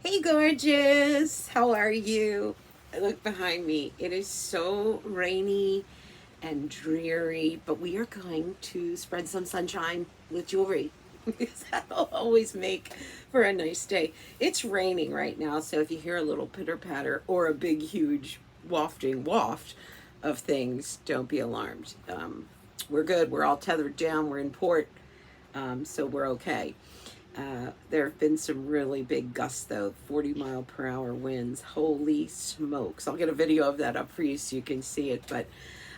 Hey, gorgeous. How are you? I look behind me. It is so rainy and dreary, but we are going to spread some sunshine with jewelry because that'll always make for a nice day. It's raining right now, so if you hear a little pitter patter or a big, huge wafting waft of things, don't be alarmed. We're good. We're all tethered down. We're in port, so we're okay. There have been some really big gusts, though, 40-mile-per-hour winds. Holy smokes. I'll get a video of that up for you so you can see it. But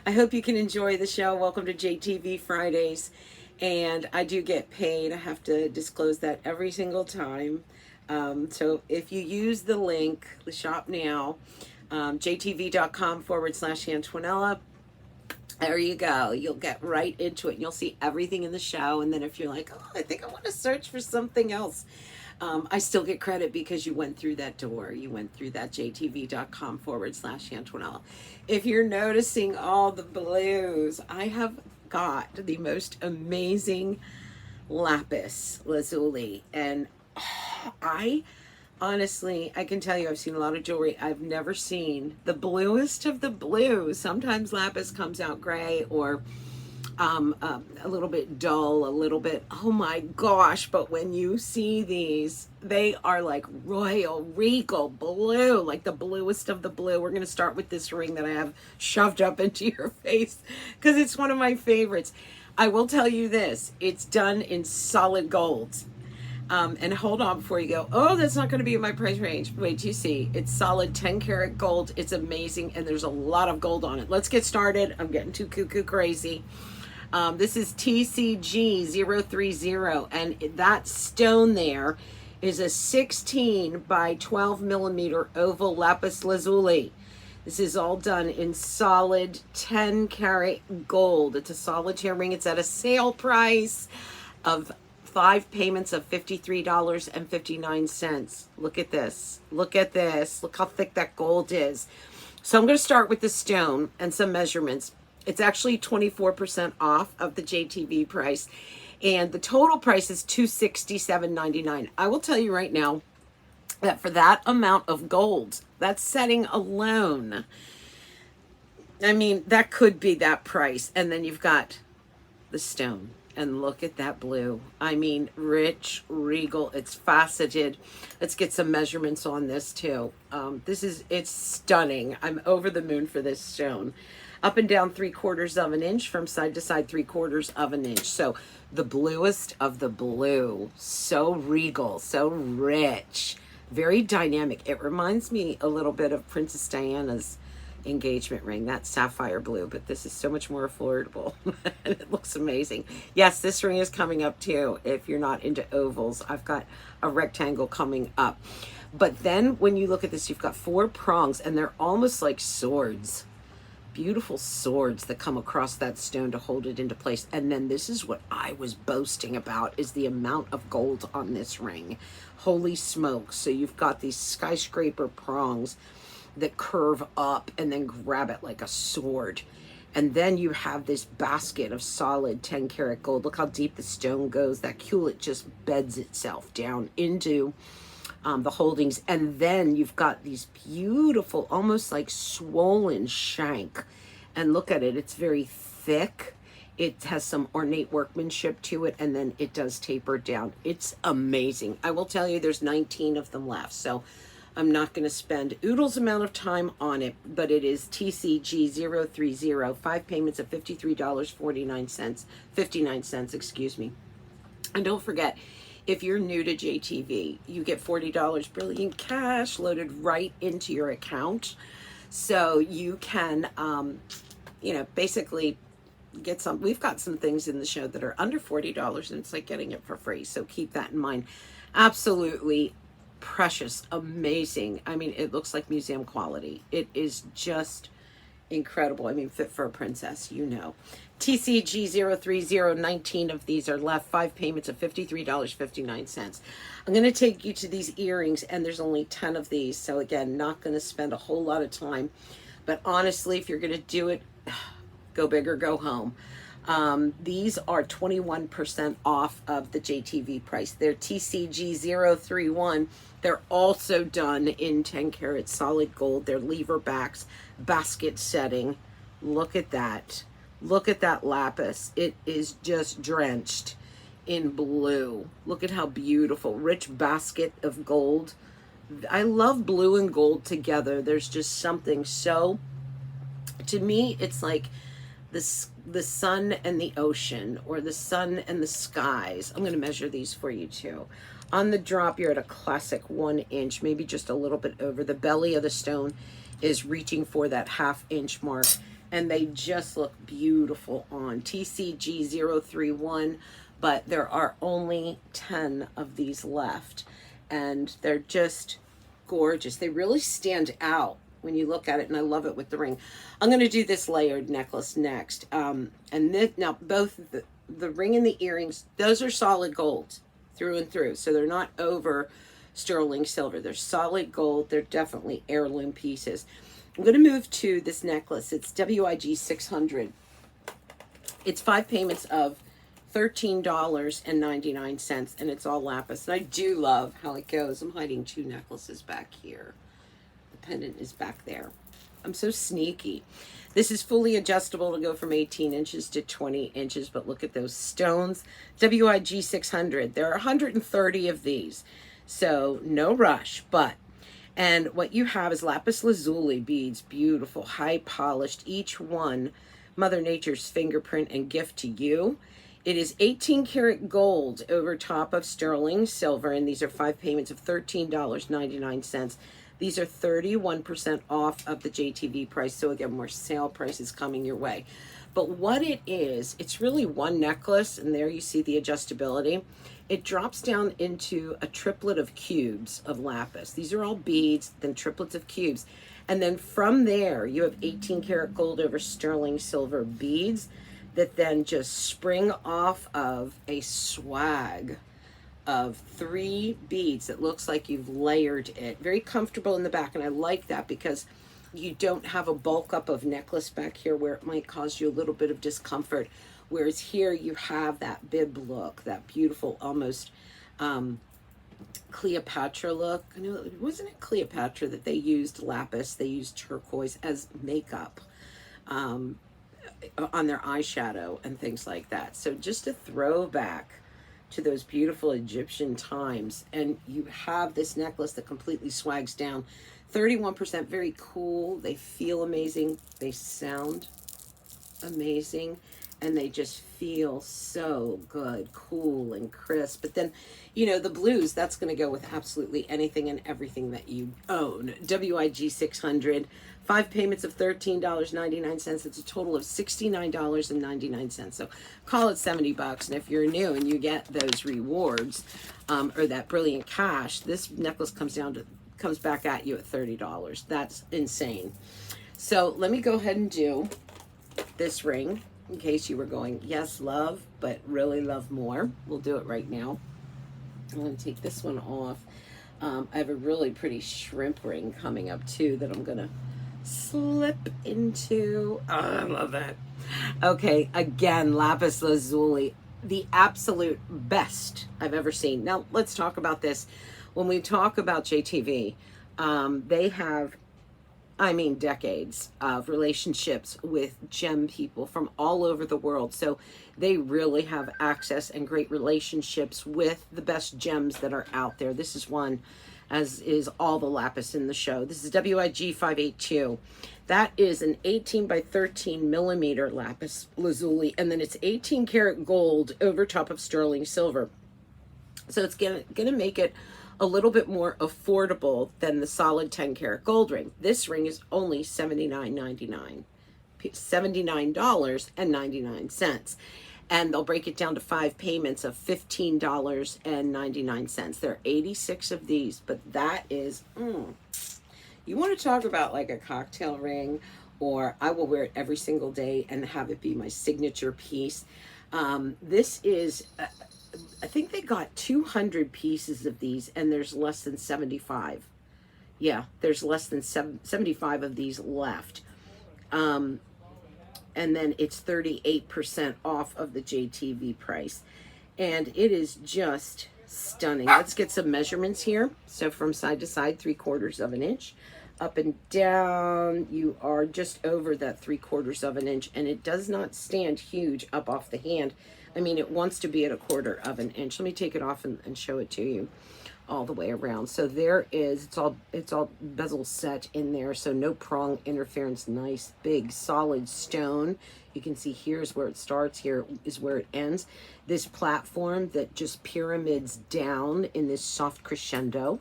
I hope you can enjoy the show. Welcome to JTV Fridays. And I do get paid. I have to disclose that every single time. So if you use the link, the shop now, jtv.com/Antonella, there you go. You'll get right into it and you'll see everything in the show. And then if you're like, oh, I think I want to search for something else, I still get credit because you went through that door. You went through that jtv.com/Antonella. If you're noticing all the blues, I have got the most amazing lapis lazuli. And I honestly, I can tell you, I've seen a lot of jewelry. I've never seen the bluest of the blue. Sometimes lapis comes out gray or a little bit dull, a little bit, oh my gosh. But when you see these, they are like royal, regal blue, like the bluest of the blue. We're going to start with this ring that I have shoved up into your face because it's one of my favorites. I will tell you this, it's done in solid gold. And hold on before you go, oh, that's not going to be in my price range. Wait till you see. It's solid 10 karat gold. It's amazing. And there's a lot of gold on it. Let's get started. I'm getting too cuckoo crazy. This is TCG 030. And that stone there is a 16 by 12 millimeter oval lapis lazuli. This is all done in solid 10 karat gold. It's a solitaire ring. It's at a sale price of 5 payments of $53.59. Look at this. Look at this. Look how thick that gold is. So I'm going to start with the stone and some measurements. It's actually 24% off of the JTV price. And the total price is $267.99. I will tell you right now that for that amount of gold, that setting alone, I mean, that could be that price. And then you've got the stone. And look at that blue. I mean, rich, regal. It's faceted. Let's get some measurements on this too. It's stunning. I'm over the moon for this stone. Up and down 3/4 of an inch, from side to side 3/4 of an inch. So the bluest of the blue. So regal, so rich, very dynamic. It reminds me a little bit of Princess Diana's engagement ring, that sapphire blue, but this is so much more affordable. And it looks amazing. Yes, this ring is coming up too. If you're not into ovals, I've got a rectangle coming up. But then when you look at this, you've got 4 prongs and they're almost like swords. Beautiful swords that come across that stone to hold it into place. And then this is what I was boasting about, is the amount of gold on this ring. Holy smokes. So you've got these skyscraper prongs that curve up and then grab it like a sword. And then you have this basket of solid 10 karat gold. Look how deep the stone goes. That culet just beds itself down into the holdings. And then you've got these beautiful, almost like swollen shank. And look at it. It's very thick. It has some ornate workmanship to it, and then it does taper down. It's amazing. I will tell you, there's 19 of them left. So I'm not going to spend oodles amount of time on it, but it is TCG 030, 5 payments of $53.49, 59 cents, excuse me. And don't forget, if you're new to JTV, you get $40 brilliant cash loaded right into your account. So you can, basically get some. We've got some things in the show that are under $40 and it's like getting it for free. So keep that in mind. Absolutely precious, amazing. I mean, it looks like museum quality. It is just incredible. I mean, fit for a princess, you know. TCG 030, 19 of these are left, 5 payments of $53.59. I'm going to take you to these earrings, and there's only 10 of these. So again, not going to spend a whole lot of time. But honestly, if you're going to do it, go big or go home. These are 21% off of the JTV price. They're TCG031. They're also done in 10 karat solid gold. They're lever backs, basket setting. Look at that. Look at that lapis. It is just drenched in blue. Look at how beautiful. Rich basket of gold. I love blue and gold together. There's just something so, to me, it's like the sun and the ocean, or the sun and the skies. I'm going to measure these for you too. On the drop, you're at a classic 1 inch, maybe just a little bit over. The belly of the stone is reaching for that 1/2 inch mark, and they just look beautiful on TCG031, but there are only 10 of these left, and they're just gorgeous. They really stand out when you look at it, and I love it with the ring. I'm going to do this layered necklace next. And this, now both the ring and the earrings, those are solid gold through and through. So they're not over sterling silver. They're solid gold. They're definitely heirloom pieces. I'm going to move to this necklace. It's WIG 600. It's 5 payments of $13.99, and it's all lapis. And I do love how it goes. I'm hiding 2 necklaces back here. The pendant is back there. I'm so sneaky. This is fully adjustable to go from 18 inches to 20 inches, but look at those stones. WIG 600. There are 130 of these, so no rush, and what you have is lapis lazuli beads, beautiful, high polished, each one Mother Nature's fingerprint and gift to you. It is 18 karat gold over top of sterling silver, and these are 5 payments of $13.99. These are 31% off of the JTV price. So again, more sale prices coming your way. But what it is, it's really one necklace, and there you see the adjustability. It drops down into a triplet of cubes of lapis. These are all beads, then triplets of cubes. And then from there, you have 18 karat gold over sterling silver beads that then just spring off of a swag of 3 beads that looks like you've layered it. Very comfortable in the back, and I like that because you don't have a bulk up of necklace back here where it might cause you a little bit of discomfort, whereas here you have that bib look, that beautiful almost Cleopatra look. I know, wasn't it Cleopatra that they used lapis, they used turquoise as makeup on their eyeshadow and things like that. So just a throwback to those beautiful Egyptian times. And you have this necklace that completely swags down. 31%, very cool. They feel amazing. They sound amazing. And they just feel so good, cool and crisp. But then, you know, the blues, that's going to go with absolutely anything and everything that you own. WIG 600, 5 payments of $13.99. It's a total of $69.99. So call it $70. And if you're new and you get those rewards or that brilliant cash, this necklace comes back at you at $30. That's insane. So let me go ahead and do this ring. In case you were going, yes, love, but really love more. We'll do it right now. I'm going to take this one off. I have a really pretty shrimp ring coming up too that I'm going to slip into. Oh, I love that. Okay, again, lapis lazuli, the absolute best I've ever seen. Now, let's talk about this. When we talk about JTV, they have, I mean, decades of relationships with gem people from all over the world. So they really have access and great relationships with the best gems that are out there. This is one, as is all the lapis in the show. This is WIG 582. That is an 18 by 13 millimeter lapis lazuli, and then it's 18 karat gold over top of sterling silver. So it's gonna make it a little bit more affordable than the solid 10 karat gold ring. This ring is only $79.99. $79.99. And they'll break it down to 5 payments of $15.99. There are 86 of these, but that is, you want to talk about like a cocktail ring, or I will wear it every single day and have it be my signature piece. This is, I think they got 200 pieces of these, and there's less than 75. Yeah, there's less than 75 of these left. and then it's 38% off of the JTV price. And it is just stunning. Let's get some measurements here. So from side to side, 3/4 of an inch. Up and down, you are just over that 3/4 of an inch, and it does not stand huge up off the hand. I mean, it wants to be at 1/4 of an inch. Let me take it off and show it to you all the way around. So there is, it's all bezel set in there, so no prong interference. Nice big solid stone. You can see here's where it starts, here is where it ends. This platform that just pyramids down in this soft crescendo,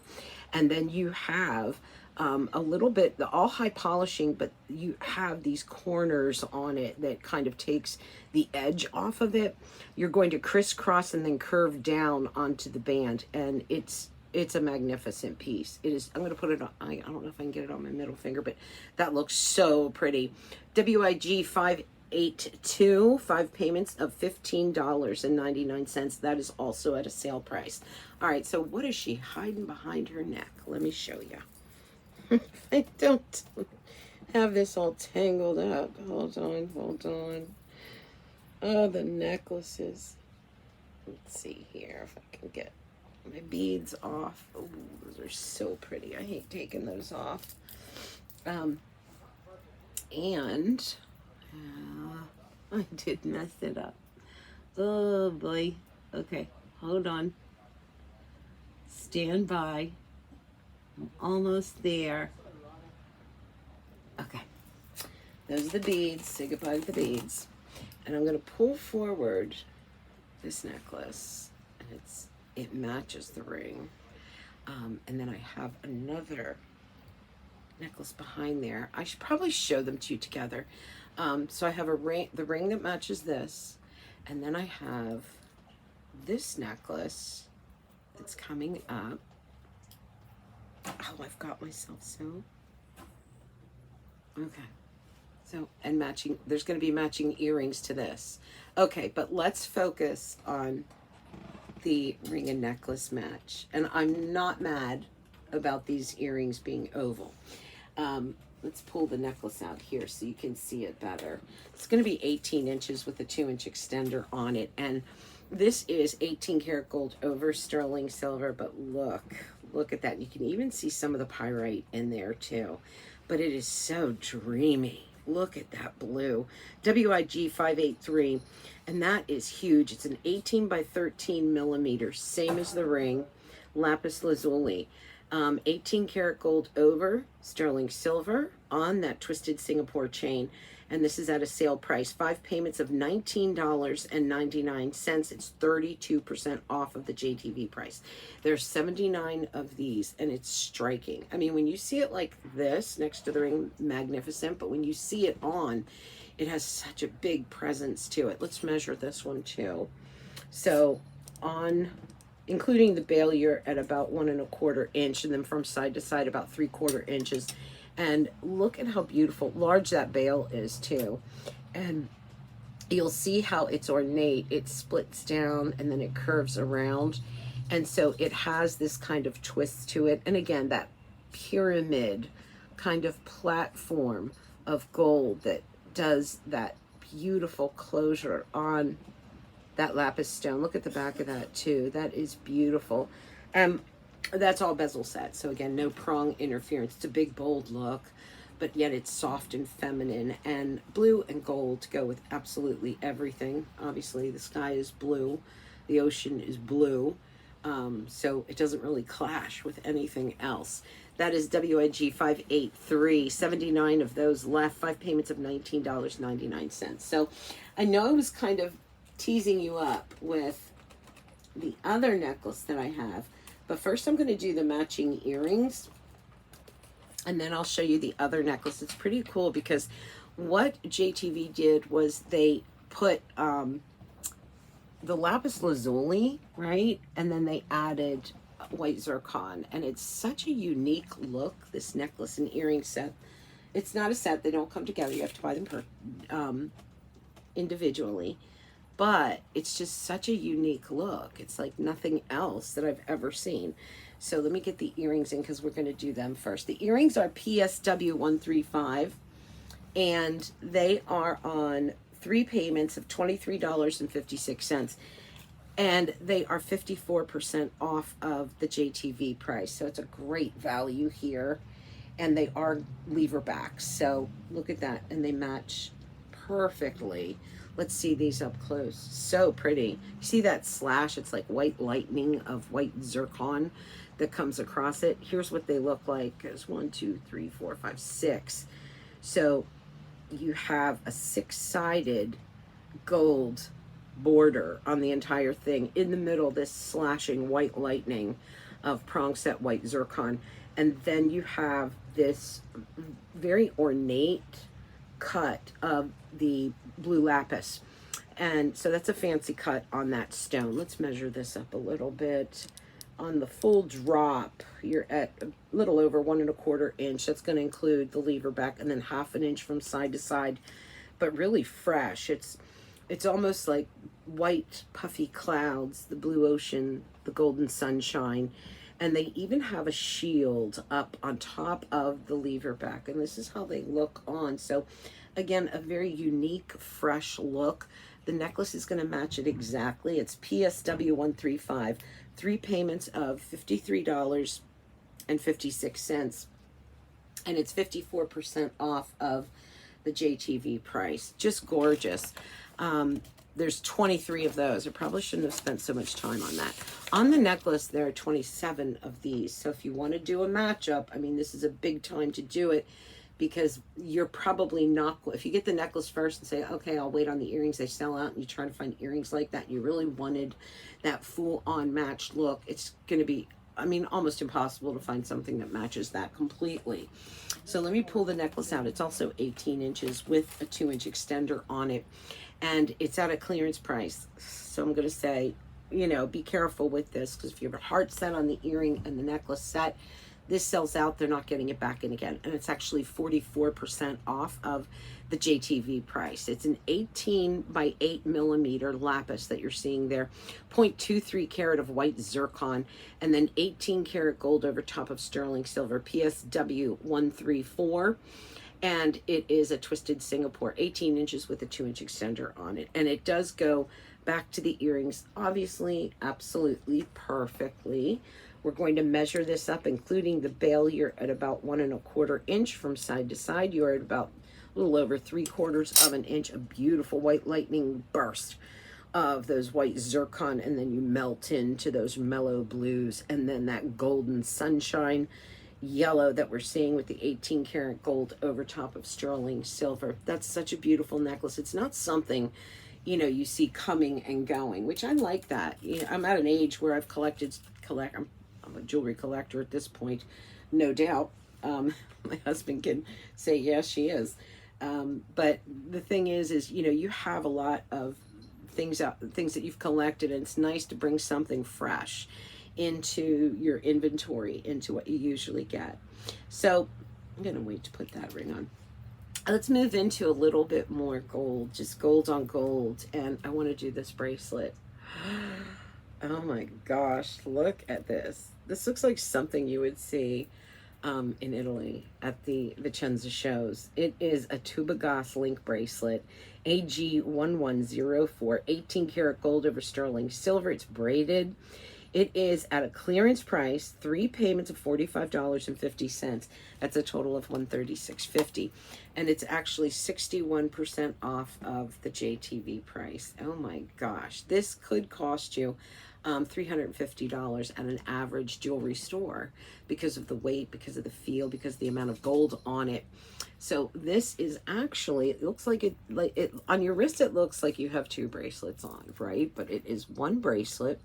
and then you have a little bit, the all high polishing, but you have these corners on it that kind of takes the edge off of it. You're going to crisscross and then curve down onto the band, and it's a magnificent piece. It is. I'm going to put it on, I don't know if I can get it on my middle finger, but that looks so pretty. WIG 582, 5 payments of $15.99. That is also at a sale price. All right, so what is she hiding behind her neck? Let me show you. I don't have this all tangled up. Hold on. Oh, the necklaces. Let's see here if I can get my beads off. Oh, those are so pretty. I hate taking those off. I did mess it up. Oh boy. Okay, hold on. Stand by. I'm almost there. Okay. Those are the beads. Say goodbye to the beads. And I'm going to pull forward this necklace. And it matches the ring. And then I have another necklace behind there. I should probably show them to you together. So I have the ring that matches this. And then I have this necklace that's coming up. Oh, I've got myself so. Okay. So, and matching, there's going to be matching earrings to this. Okay, but let's focus on the ring and necklace match. And I'm not mad about these earrings being oval. Let's pull the necklace out here so you can see it better. It's going to be 18 inches with a 2-inch extender on it. And this is 18 karat gold over sterling silver, but look at that. You can even see some of the pyrite in there too, but it is so dreamy. Look at that blue. WIG 583, and that is huge. It's an 18 by 13 millimeters, same as the ring, lapis lazuli. 18 karat gold over sterling silver on that twisted Singapore chain. And this is at a sale price. 5 payments of $19.99. It's 32% off of the JTV price. There's 79 of these, and it's striking. I mean, when you see it like this next to the ring, magnificent. But when you see it on, it has such a big presence to it. Let's measure this one too. So on, including the bail, you're at about 1 1/4 inch, and then from side to side about 3/4 inches. And look at how beautiful, large that bail is too. And you'll see how it's ornate. It splits down and then it curves around. And so it has this kind of twist to it. And again, that pyramid kind of platform of gold that does that beautiful closure on that lapis stone. Look at the back of that too. That is beautiful. That's all bezel set. So again, no prong interference. It's a big, bold look, but yet it's soft and feminine, and blue and gold go with absolutely everything. Obviously, the sky is blue. The ocean is blue. So it doesn't really clash with anything else. That is WIG 583, 79 of those left, 5 payments of $19.99. So I know I was kind of teasing you up with the other necklace that I have, but first I'm going to do the matching earrings, and then I'll show you the other necklace. It's pretty cool because what JTV did was they put the lapis lazuli, right? And then they added white zircon, and it's such a unique look, this necklace and earring set. It's not a set. They don't come together. You have to buy them individually. But it's just such a unique look. It's like nothing else that I've ever seen. So let me get the earrings in because we're going to do them first. The earrings are PSW 135. and they are on 3 payments of $23.56, and they are 54% off of the JTV price. So it's a great value here, and they are lever backs. So look at that, and they match perfectly. Let's see these up close. So pretty. You see that slash? It's like white lightning of white zircon that comes across it. Here's what they look like. There's 1, 2, 3, 4, 5, 6. So you have a 6-sided gold border on the entire thing. In the middle, this slashing white lightning of prong set white zircon. And then you have this very ornate cut of the blue lapis. And so that's a fancy cut on that stone. Let's measure this up a little bit. On the full drop, you're at a little over 1¼ inch. That's going to include the lever back, and then 1/2 inch from side to side, but really fresh. It's almost like white puffy clouds, the blue ocean, the golden sunshine, and they even have a shield up on top of the lever back, and this is how they look on. So again, a very unique, fresh look. The necklace is going to match it exactly. It's PSW 135, 3 payments of $53.56, and it's 54% off of the JTV price. Just gorgeous. There's 23 of those. I probably shouldn't have spent so much time on that. On the necklace, there are 27 of these. So if you want to do a matchup, I mean, this is a big time to do it, because you're probably not, if you get the necklace first and say, okay, I'll wait on the earrings, they sell out, and you try to find earrings like that, and you really wanted that full-on matched look, it's going to be, I mean, almost impossible to find something that matches that completely. So let me pull the necklace out. It's also 18 inches with a 2-inch extender on it, and it's at a clearance price. So I'm going to say, you know, be careful with this, because if you have a heart set on the earring and the necklace set, this sells out, they're not getting it back in again. And it's actually 44% off of the JTV price. It's an 18 by 8 millimeter lapis that you're seeing there, 0.23 carat of white zircon, and then 18 karat gold over top of sterling silver, PSW 134. And it is a twisted Singapore, 18 inches with a 2-inch extender on it. And it does go back to the earrings, obviously, absolutely perfectly. We're going to measure this up, including the bail. You're at about 1¼ inch from side to side. You're at about a little over 3/4 of an inch. A beautiful white lightning burst of those white zircon, and then you melt into those mellow blues, and then that golden sunshine yellow that we're seeing with the 18 karat gold over top of sterling silver. That's such a beautiful necklace. It's not something, you know, you see coming and going, which I like that. You know, I'm at an age where I've I'm a jewelry collector at this point, no doubt. My husband can say, yes, she is. But the thing is, you know, you have a lot of things that you've collected, and it's nice to bring something fresh into your inventory, into what you usually get. So I'm going to wait to put that ring on. Let's move into a little bit more gold, just gold on gold. And I want to do this bracelet. Oh my gosh, look at this. This looks like something you would see in Italy at the Vicenza shows. It is a Tubagas link bracelet, AG1104, 18 karat gold over sterling silver. It's braided. It is at a clearance price, 3 payments of $45.50. That's a total of $136.50. And it's actually 61% off of the JTV price. Oh my gosh. This could cost you $350 at an average jewelry store, because of the weight, because of the feel, because of the amount of gold on it. So this is actually, it looks like it on your wrist, it looks like you have 2 bracelets on, right? But it is 1 bracelet.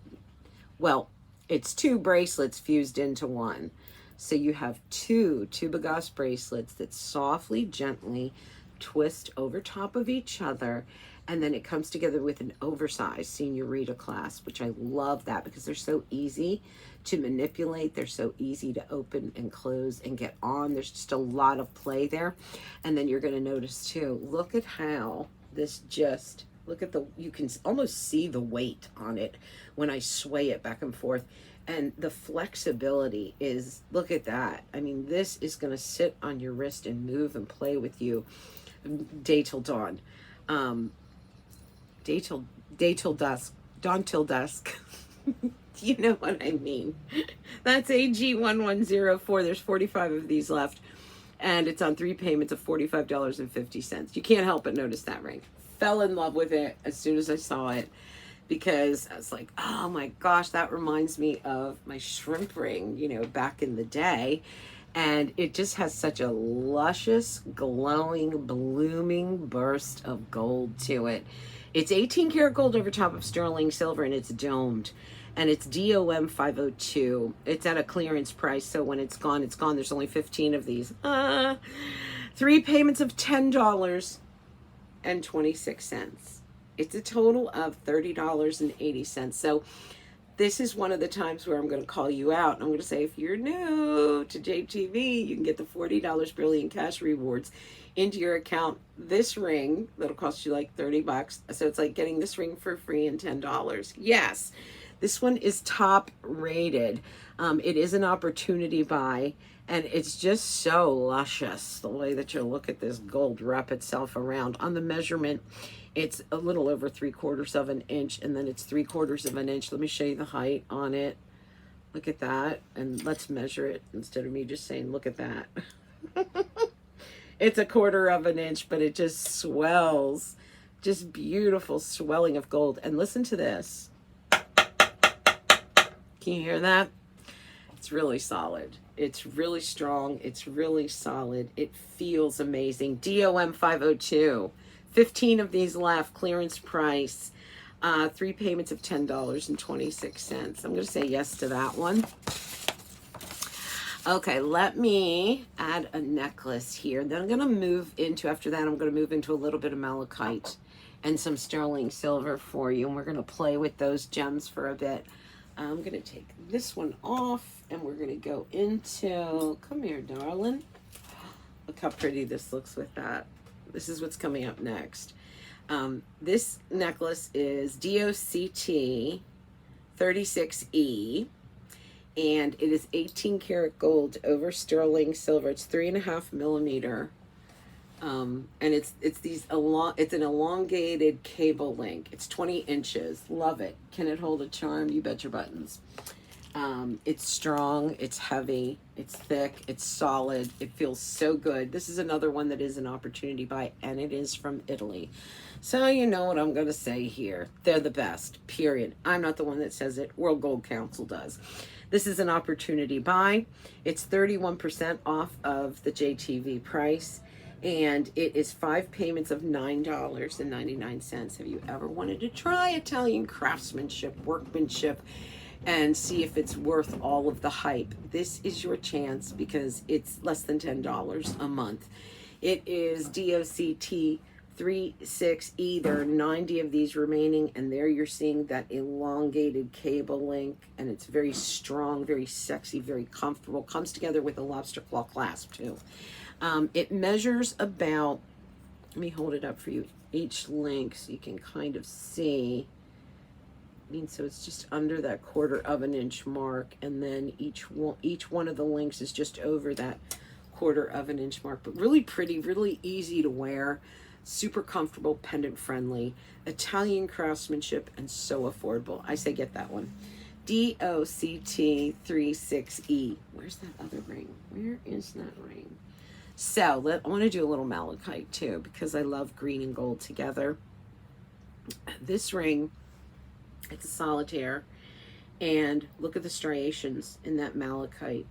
Well, it's 2 bracelets fused into 1. So you have 2 Tubagas bracelets that softly, gently twist over top of each other, and then it comes together with an oversized señorita clasp, which I love that, because they're so easy to manipulate. They're so easy to open and close and get on. There's just a lot of play there. And then you're going to notice too, look at how this just, look at the, you can almost see the weight on it when I sway it back and forth. And the flexibility is, look at that. I mean, this is going to sit on your wrist and move and play with you day till dawn. Day till dusk. Dawn till dusk. You know what I mean. That's AG1104. There's 45 of these left. And it's on 3 payments of $45.50. You can't help but notice that ring. Fell in love with it as soon as I saw it, because I was like, oh my gosh, that reminds me of my shrimp ring, you know, back in the day. And it just has such a luscious, glowing, blooming burst of gold to it. It's 18 karat gold over top of sterling silver, and it's domed. And it's DOM 502. It's at a clearance price, so when it's gone, it's gone. There's only 15 of these. 3 payments of $10.26. It's a total of $30.80. So this is one of the times where I'm going to call you out. I'm going to say, if you're new to JTV, you can get the $40 Brilliant Cash rewards into your account. This ring, that'll cost you like $30. So it's like getting this ring for free and $10. Yes. This one is top rated. It is an opportunity buy, and it's just so luscious the way that you look at this gold wrap itself around. On the measurement, it's a little over 3/4 of an inch, and then it's 3/4 of an inch. Let me show you the height on it. Look at that, and let's measure it instead of me just saying, look at that. It's 1/4 of an inch, but it just swells. Just beautiful swelling of gold. And listen to this. Can you hear that? It's really solid. It's really strong. It's really solid. It feels amazing. DOM 502. 15 of these left. Clearance price. 3 payments of $10.26. I'm going to say yes to that one. Okay, let me add a necklace here. Then I'm going to move into, after that, I'm going to move into a little bit of malachite and some sterling silver for you. And we're going to play with those gems for a bit. I'm going to take this one off, and we're going to go into, come here, darling. Look how pretty this looks with that. This is what's coming up next. This necklace is DOCT 36E, and it is 18 karat gold over sterling silver. It's 3.5 millimeter. And it's an elongated cable link. It's 20 inches. Love it. Can it hold a charm? You bet your buttons. It's strong, it's heavy, it's thick, it's solid. It feels so good. This is another one that is an opportunity buy, and it is from Italy. So you know what I'm going to say here. They're the best, period. I'm not the one that says it. World Gold Council does. This is an opportunity buy. It's 31% off of the JTV price. And it is 5 payments of $9.99. Have you ever wanted to try Italian craftsmanship, workmanship, and see if it's worth all of the hype? This is your chance, because it's less than $10 a month. It is DOCT 36E. There are 90 of these remaining, and there you're seeing that elongated cable link, and it's very strong, very sexy, very comfortable. Comes together with a lobster claw clasp too. It measures about, let me hold it up for you, each link so you can kind of see. I mean, so it's just under that 1/4 of an inch mark, and then each one of the links is just over that 1/4 of an inch mark. But really pretty, really easy to wear, super comfortable, pendant friendly, Italian craftsmanship, and so affordable. I say get that one. DOCT 36E. Where's that other ring? Where is that ring? So I want to do a little malachite too, because I love green and gold together. This ring, it's a solitaire, and look at the striations in that malachite.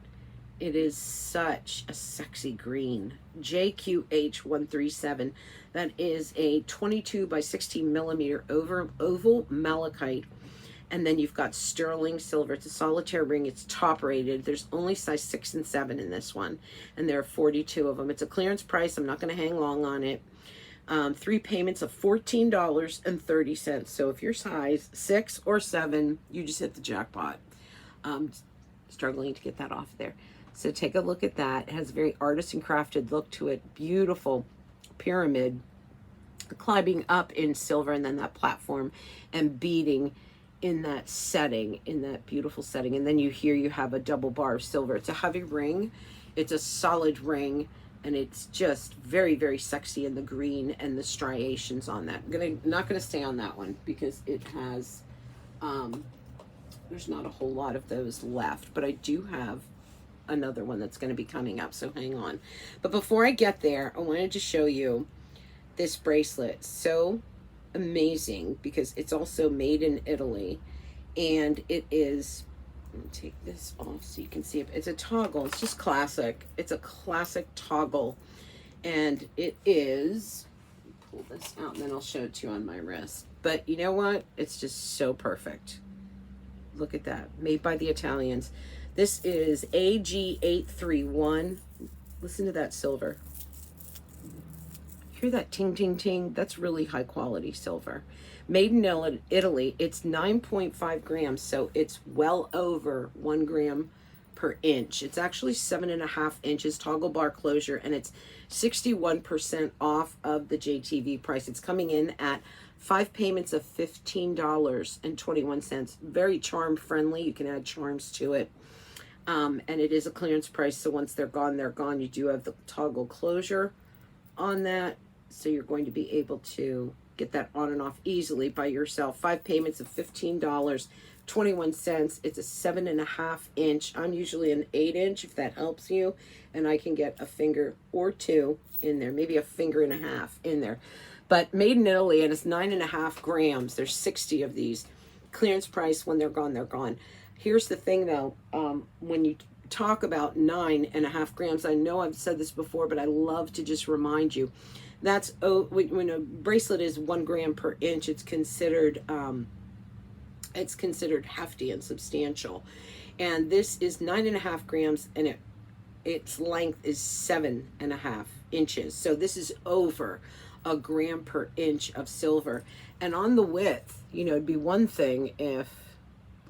It is such a sexy green. JQH137. That is a 22 by 16 millimeter oval malachite. And then you've got sterling silver. It's a solitaire ring. It's top rated. There's only size 6 and 7 in this one, and there are 42 of them. It's a clearance price. I'm not going to hang long on it. 3 payments of $14.30. So if you're size 6 or 7, you just hit the jackpot. Struggling to get that off there. So take a look at that. It has a very artisan crafted look to it. Beautiful pyramid climbing up in silver, and then that platform and beading in that setting, in that beautiful setting. And then you have a double bar of silver. It's a heavy ring. It's a solid ring. and it's just very, very sexy in the green and the striations on that. Not gonna stay on that one because it has, there's not a whole lot of those left, but I do have another one that's going to be coming up, so hang on. But before I get there, I wanted to show you this bracelet. So amazing because it's also made in Italy, and it is, let me take this off so you can see it. It's a toggle. It's just classic. It's a classic toggle, and it is, pull this out and then I'll show it to you on my wrist. But you know what? It's just so perfect. Look at that. Made by the Italians. This is AG831. Listen to that silver. Hear that ting, ting, ting? That's really high quality silver. Made in Italy. It's 9.5 grams, so it's well over 1 gram per inch. It's actually 7.5 inches toggle bar closure, and it's 61% off of the JTV price. It's coming in at 5 payments of $15.21. Very charm friendly. You can add charms to it. And it is a clearance price, so once they're gone, they're gone. You do have the toggle closure on that, so you're going to be able to get that on and off easily by yourself. 5 payments of $15.21. It's a 7.5 inch. I'm usually an 8 inch if that helps you, and I can get a finger or two in there, maybe a finger and a half in there. But made in Italy, and it's 9.5 grams. There's 60 of these. Clearance price. When they're gone, they're gone. Here's the thing though, when you talk about 9.5 grams, I know I've said this before, but I love to just remind you, that's, when a bracelet is 1 gram per inch, it's considered hefty and substantial. And this is 9.5 grams, and its length is 7.5 inches. So this is over 1 gram per inch of silver. And on the width, you know, it'd be one thing if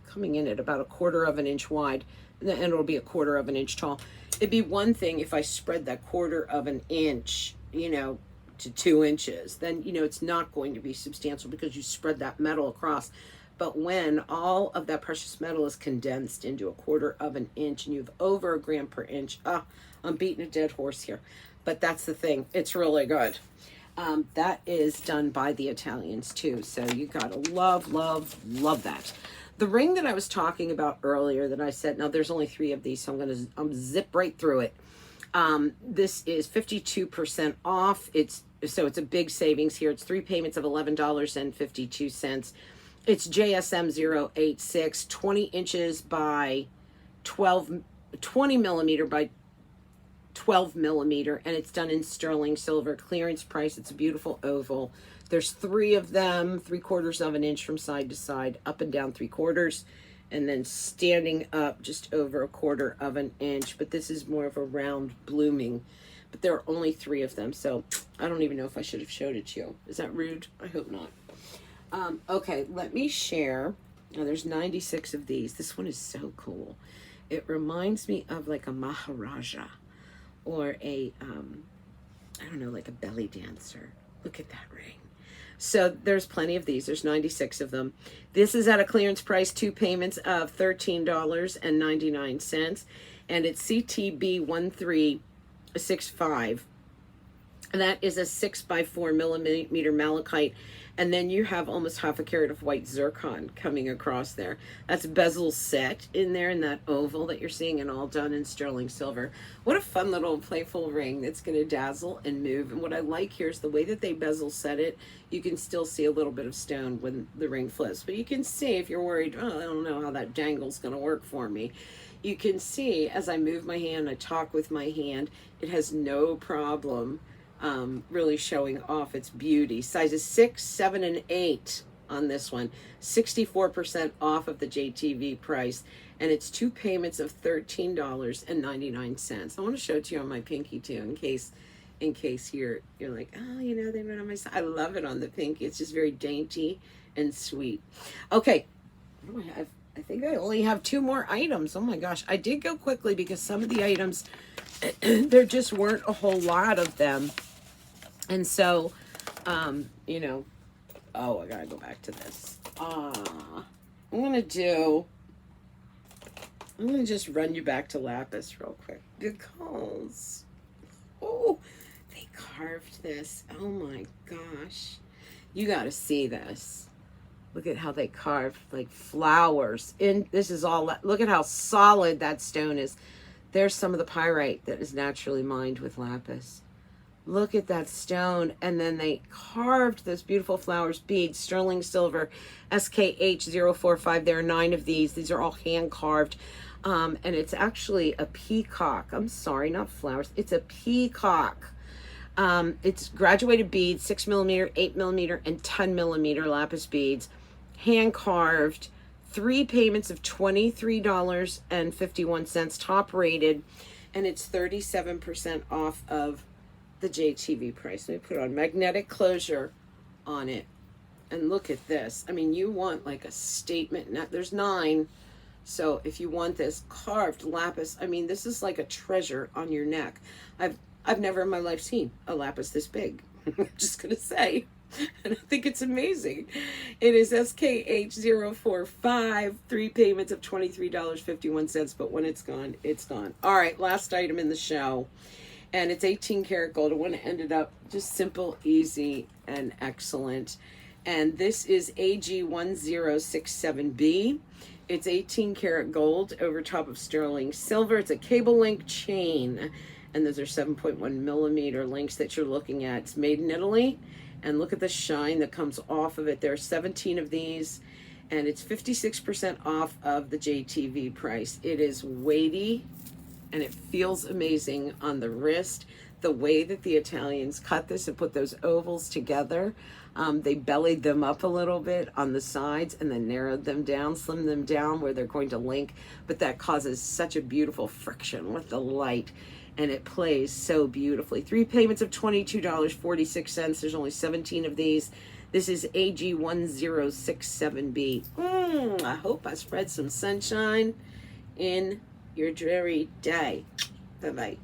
coming in at about 1/4 of an inch wide, and it'll be 1/4 of an inch tall. It'd be one thing if I spread that 1/4 of an inch, you know, to 2 inches. Then, you know, it's not going to be substantial because you spread that metal across. But when all of that precious metal is condensed into 1/4 of an inch and you have over 1 gram per inch, I'm beating a dead horse here. But that's the thing. It's really good. That is done by the Italians too. So you gotta love, love, love that. The ring that I was talking about earlier that I said, now there's only 3 of these, so I'm going to zip right through it. This is 52% off. So it's a big savings here. It's 3 payments of $11.52. It's JSM 086, 20 inches by 20 millimeter by 12 millimeter, and it's done in sterling silver. Clearance price. It's a beautiful oval. There's 3 of them, 3/4 of an inch from side to side, up and down 3/4, and then standing up just over 1/4 of an inch. But this is more of a round blooming. But there are only 3 of them, so I don't even know if I should have showed it to you. Is that rude? I hope not. Okay, let me share. Now there's 96 of these. This one is so cool. It reminds me of like a Maharaja or a, I don't know, like a belly dancer. Look at that ring. So there's plenty of these. There's 96 of them. This is at a clearance price, 2 payments of $13.99. And it's CTB 1365. And that is a 6x4 millimeter malachite. And then you have almost 1/2 carat of white zircon coming across there. That's bezel set in there in that oval that you're seeing, and all done in sterling silver. What a fun little playful ring that's going to dazzle and move. And what I like here is the way that they bezel set it. You can still see a little bit of stone when the ring flips. But you can see, if you're worried, oh, I don't know how that dangle's going to work for me. You can see as I move my hand, I talk with my hand, it has no problem really showing off its beauty. Sizes 6, 7, and 8 on this one. 64% off of the JTV price. And it's 2 payments of $13.99. I want to show it to you on my pinky too, in case you're like, oh, you know, they went on my side. I love it on the pinky. It's just very dainty and sweet. Okay, what do I have? I think I only have 2 more items. Oh my gosh, I did go quickly because some of the items, there just weren't a whole lot of them. And so, you know, oh, I gotta go back to this. I'm gonna just run you back to lapis real quick because Oh, they carved this. Oh my gosh. You got to see this. Look at how they carved like flowers. And this is all, look at how solid that stone is. There's some of the pyrite that is naturally mined with lapis. Look at that stone. And then they carved those beautiful flowers, beads, sterling silver, SKH045. There are 9 of these. These are all hand carved. And it's actually a peacock. I'm sorry, not flowers. It's a peacock. It's graduated beads, 6mm, 8mm, and 10mm lapis beads, hand carved, 3 payments of $23.51, top rated, and it's 37% off of the JTV price. Let me put on magnetic closure on it. And look at this. I mean, you want like a statement. Now, there's 9. So if you want this carved lapis, I mean, this is like a treasure on your neck. I've never in my life seen a lapis this big. I'm just going to say. And I think it's amazing. It is SKH045, 3 payments of $23.51. But when it's gone, it's gone. All right, last item in the show. And it's 18 karat gold. I want to end it up just simple, easy, and excellent. And this is AG1067B. It's 18 karat gold over top of sterling silver. It's a cable link chain. And those are 7.1mm links that you're looking at. It's made in Italy. And look at the shine that comes off of it. There are 17 of these. And it's 56% off of the JTV price. It is weighty. And it feels amazing on the wrist. The way that the Italians cut this and put those ovals together. They bellied them up a little bit on the sides and then narrowed them down, slimmed them down where they're going to link. But that causes such a beautiful friction with the light. And it plays so beautifully. 3 payments of $22.46. There's only 17 of these. This is AG1067B. I hope I spread some sunshine in your dreary day. Bye-bye.